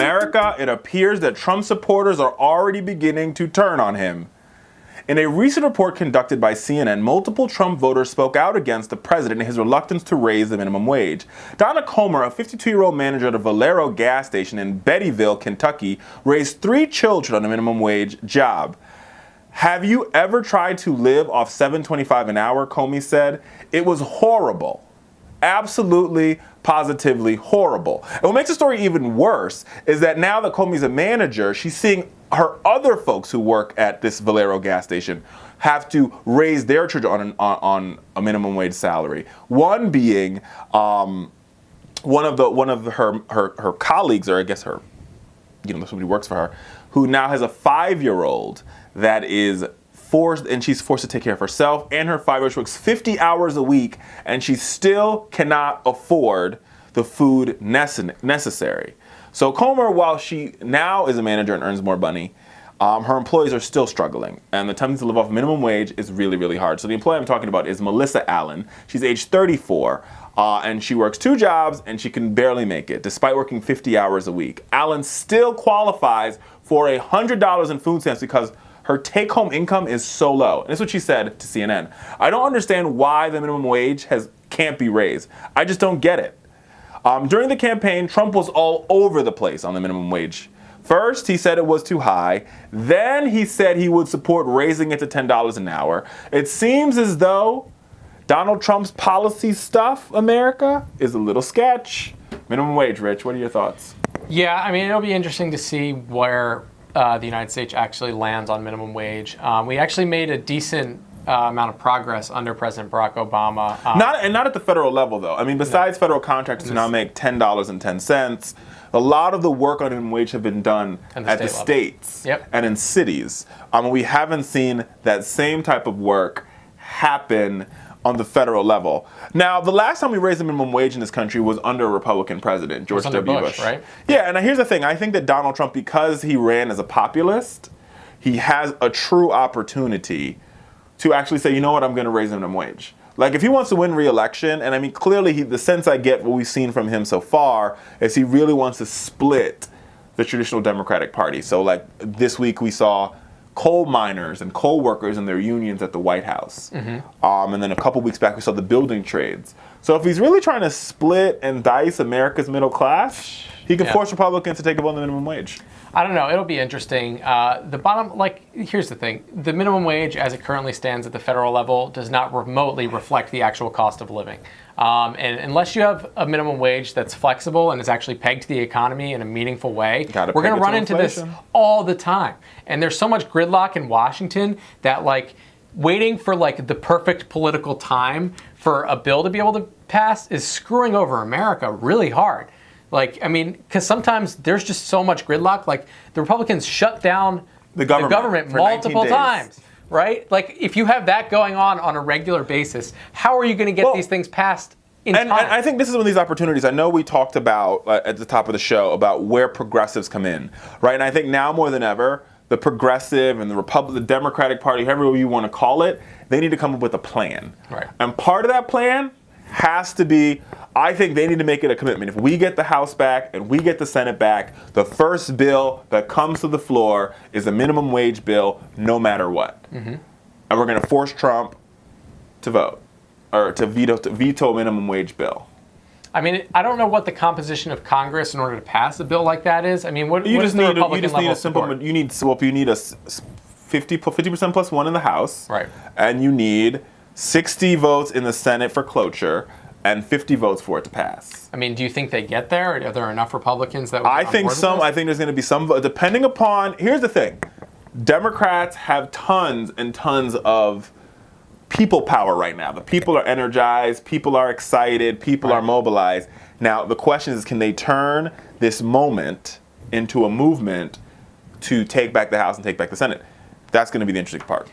America, it appears that Trump supporters are already beginning to turn on him. In a recent report conducted by CNN, multiple Trump voters spoke out against the president and his reluctance to raise the minimum wage. Donna Coomer, a 52-year-old manager at a Valero gas station in Beattyville, Kentucky, raised 3 children on a minimum wage job. "Have you ever tried to live off $7.25 an hour?" Comey said. "It was horrible. Absolutely, positively horrible." And what makes the story even worse is that now that Comey's a manager, she's seeing her other folks who work at this Valero gas station have to raise their children on a minimum wage salary. One being one of her colleagues, or I guess her, somebody who works for her, who now has a 5-year-old that is forced, and she's forced to take care of herself and her 5-year-old. She works 50 hours a week, and she still cannot afford the food necessary. So Coomer, while she now is a manager and earns more money, her employees are still struggling, and the time to live off minimum wage is really, really hard. So the employee I'm talking about is Melissa Allen. She's age 34, and she works 2 jobs, and she can barely make it, despite working 50 hours a week. Allen still qualifies for $100 in food stamps because her take-home income is so low. And this is what she said to CNN. "I don't understand why the minimum wage can't be raised. I just don't get it." During the campaign, Trump was all over the place on the minimum wage. First, he said it was too high. Then he said he would support raising it to $10 an hour. It seems as though Donald Trump's policy stuff, America, is a little sketch. Minimum wage, Rich, what are your thoughts? Yeah, I mean, it'll be interesting to see where the United States actually lands on minimum wage. We actually made a decent amount of progress under President Barack Obama. Not at the federal level, though. I mean, besides federal contractors who now make $10.10, a lot of the work on minimum wage have been done at the states and in cities. We haven't seen that same type of work happen on the federal level. Now, the last time we raised the minimum wage in this country was under a Republican president, George W. Bush. Right? Yeah, and here's the thing. I think that Donald Trump, because he ran as a populist, he has a true opportunity to actually say, you know what, I'm going to raise the minimum wage. Like, if he wants to win re-election, and I mean, clearly the sense I get, what we've seen from him so far, is he really wants to split the traditional Democratic Party. So, like, this week we saw coal miners and coal workers and their unions at the White House. And then a couple weeks back we saw the building trades. So if he's really trying to split and dice America's middle class, he can force Republicans to take up on the minimum wage. I don't know. It'll be interesting. Here's the thing. The minimum wage as it currently stands at the federal level does not remotely reflect the actual cost of living. And unless you have a minimum wage that's flexible and is actually pegged to the economy in a meaningful way, we're going to run into this all the time. And there's so much gridlock in Washington that, like, waiting for, like, the perfect political time for a bill to be able to pass is screwing over America really hard. Like, I mean, because sometimes there's just so much gridlock. Like, the Republicans shut down the government multiple times. Right? Like, if you have that going on a regular basis, how are you going to get these things passed in time? And I think this is one of these opportunities. I know we talked about, at the top of the show, about where progressives come in, right? And I think now more than ever, the progressive and the Democratic Party, however you want to call it, they need to come up with a plan. Right. And part of that plan has to be, I think they need to make it a commitment. If we get the House back and we get the Senate back, the first bill that comes to the floor is a minimum wage bill, no matter what. And we're going to force Trump to vote, or to veto a minimum wage bill. I mean, I don't know what the composition of Congress in order to pass a bill like that is. I mean, what is the Republican level support? You need a 50% plus 1 in the House, right? And you need 60 votes in the Senate for cloture and 50 votes for it to pass. I mean, do you think they get there? Are there enough Republicans that would I think there's going to be some, depending upon, here's the thing. Democrats have tons and tons of people power right now. The people are energized, people are excited, people are mobilized. Now, the question is, can they turn this moment into a movement to take back the House and take back the Senate? That's going to be the interesting part.